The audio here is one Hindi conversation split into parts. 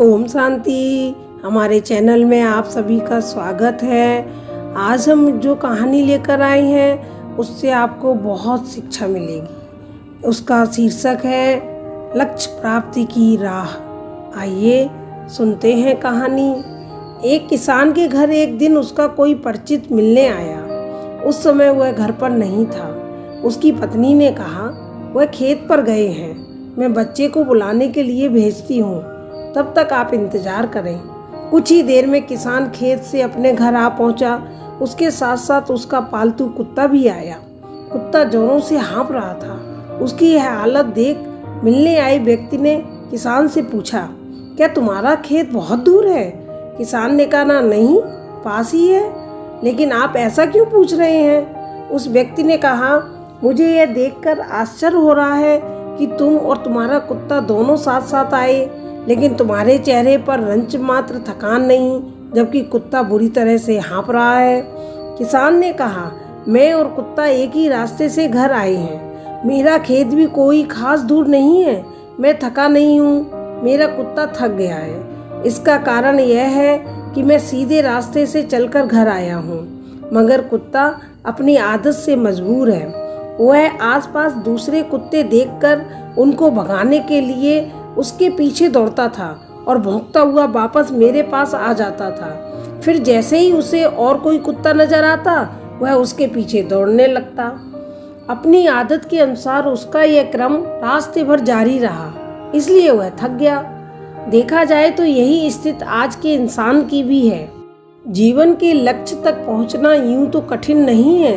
ओम शांति। हमारे चैनल में आप सभी का स्वागत है। आज हम जो कहानी लेकर आए हैं उससे आपको बहुत शिक्षा मिलेगी। उसका शीर्षक है लक्ष्य प्राप्ति की राह। आइए सुनते हैं कहानी। एक किसान के घर एक दिन उसका कोई परिचित मिलने आया। उस समय वह घर पर नहीं था। उसकी पत्नी ने कहा, वह खेत पर गए हैं, मैं बच्चे को बुलाने के लिए भेजती हूँ, तब तक आप इंतजार करें। कुछ ही देर में किसान खेत से अपने घर आ पहुंचा। उसके साथ साथ उसका पालतू कुत्ता भी आया। कुत्ता जोरों से हाँफ रहा था। उसकी यह हालत देख मिलने आए व्यक्ति ने किसान से पूछा, क्या तुम्हारा खेत बहुत दूर है? किसान ने कहा, ना नहीं, पास ही है। लेकिन आप ऐसा क्यों पूछ रहे हैं? उस व्यक्ति ने कहा, मुझे यह देखकर आश्चर्य हो रहा है कि तुम और तुम्हारा कुत्ता दोनों साथ साथ आए, लेकिन तुम्हारे चेहरे पर रंच मात्र थकान नहीं, जबकि कुत्ता बुरी तरह से हाँफ रहा है। किसान ने कहा, मैं और कुत्ता एक ही रास्ते से घर आए हैं। मेरा खेत भी कोई खास दूर नहीं है। मैं थका नहीं हूँ, मेरा कुत्ता थक गया है। इसका कारण यह है कि मैं सीधे रास्ते से चलकर घर आया हूँ, मगर कुत्ता अपनी आदत से मजबूर है। वह आसपास दूसरे कुत्ते देखकर उनको भगाने के लिए उसके पीछे दौड़ता था और भौंकता हुआ वापस मेरे पास आ जाता था। फिर जैसे ही उसे और कोई कुत्ता नजर आता, वह उसके पीछे दौड़ने लगता। अपनी आदत के अनुसार उसका यह क्रम रास्ते भर जारी रहा, इसलिए वह थक गया। देखा जाए तो यही स्थिति आज के इंसान की भी है। जीवन के लक्ष्य तक पहुंचना यूं तो कठिन नहीं है,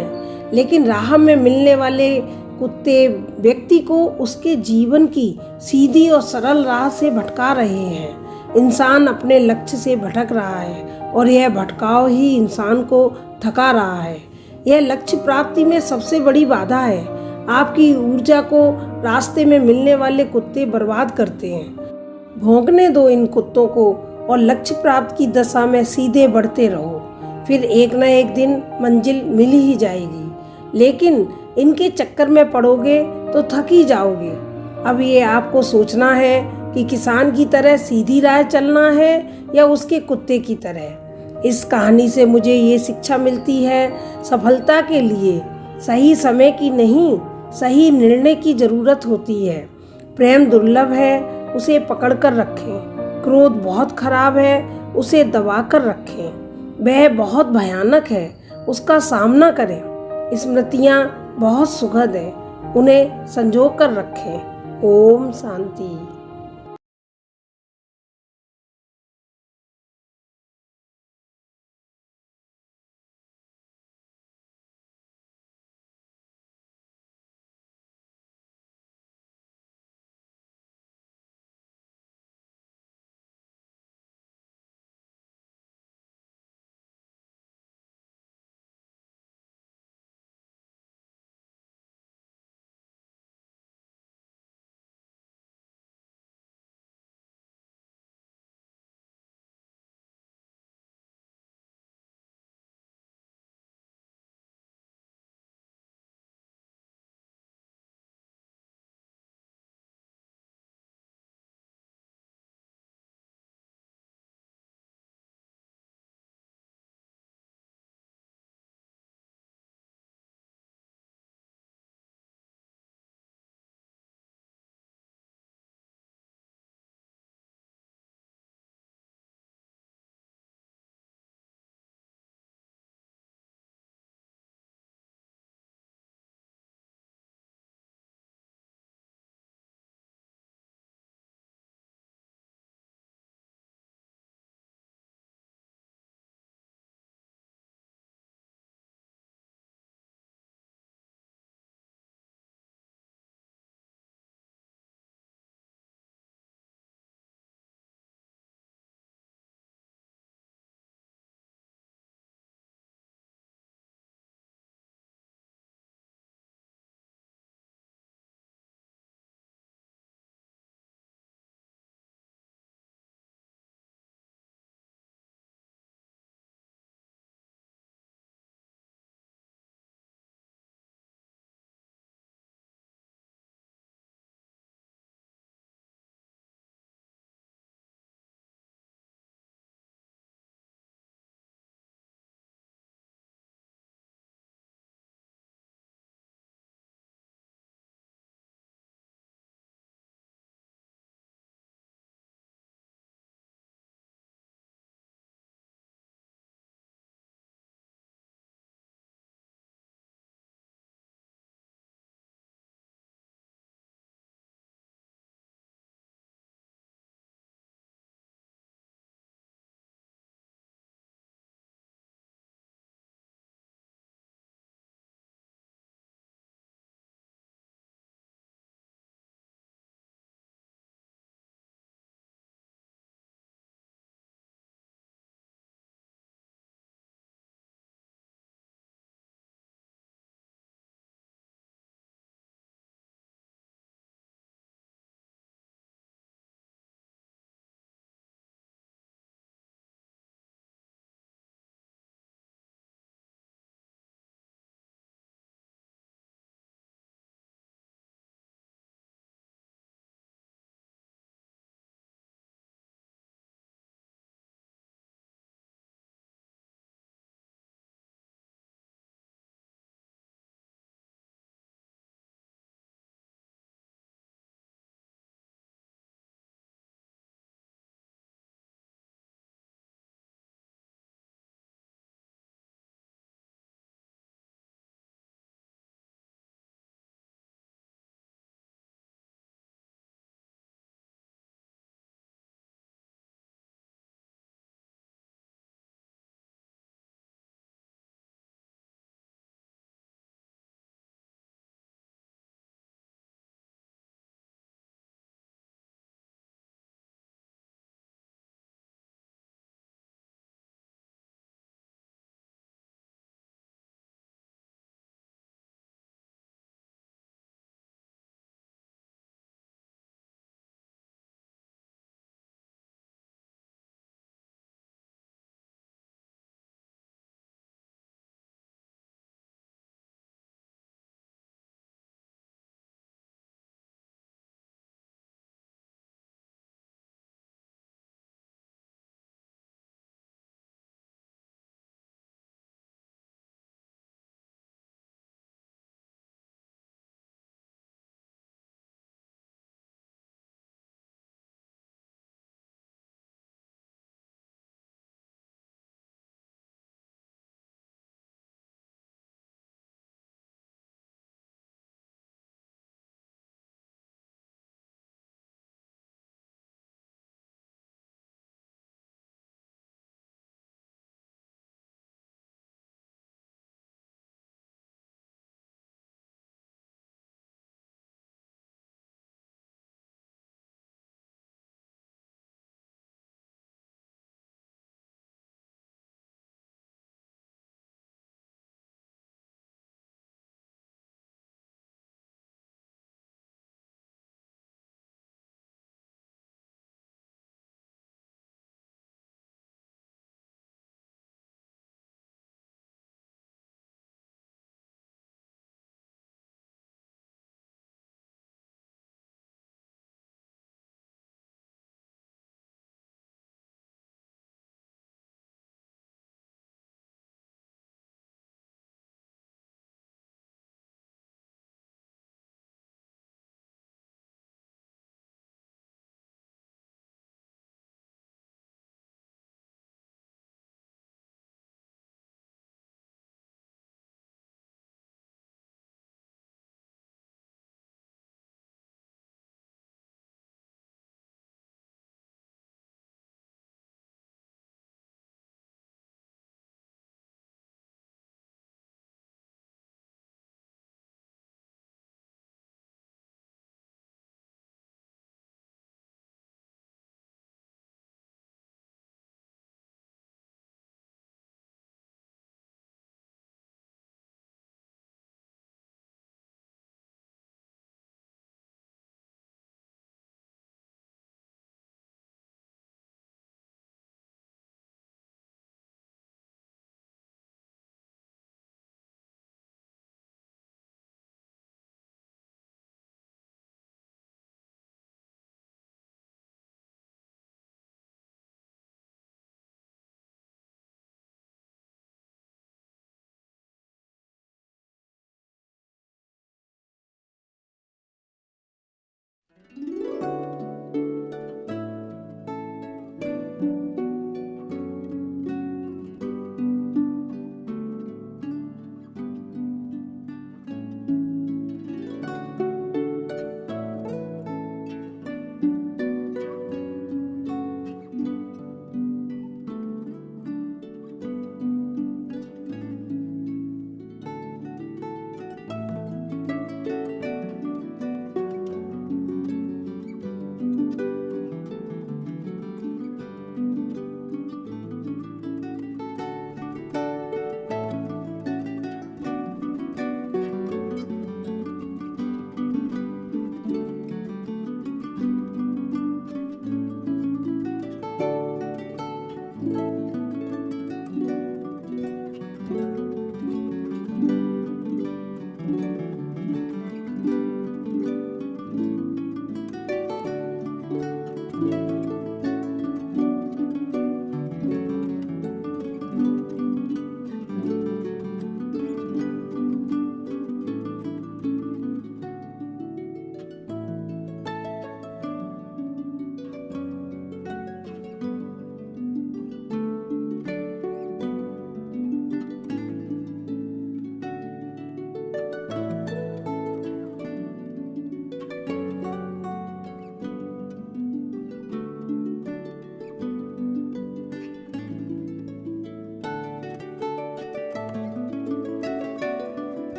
लेकिन राह में मिलने वाले कुत्ते व्यक्ति को उसके जीवन की सीधी और सरल राह से भटका रहे हैं। इंसान अपने लक्ष्य से भटक रहा है और यह भटकाव ही इंसान को थका रहा है। यह लक्ष्य प्राप्ति में सबसे बड़ी बाधा है। आपकी ऊर्जा को रास्ते में मिलने वाले कुत्ते बर्बाद करते हैं। भौंकने दो इन कुत्तों को और लक्ष्य प्राप्ति की दशा में सीधे बढ़ते रहो। फिर एक न एक दिन मंजिल मिल ही जाएगी, लेकिन इनके चक्कर में पड़ोगे तो थक ही जाओगे। अब ये आपको सोचना है कि किसान की तरह सीधी राह चलना है या उसके कुत्ते की तरह। इस कहानी से मुझे ये शिक्षा मिलती है, सफलता के लिए सही समय की नहीं, सही निर्णय की जरूरत होती है। प्रेम दुर्लभ है, उसे पकड़ कर रखें। क्रोध बहुत खराब है, उसे दबा कर रखें। वह बहुत भयानक है, उसका सामना करें। स्मृतियाँ बहुत सुखद है, उन्हें संजो कर रखें। ओम शांति।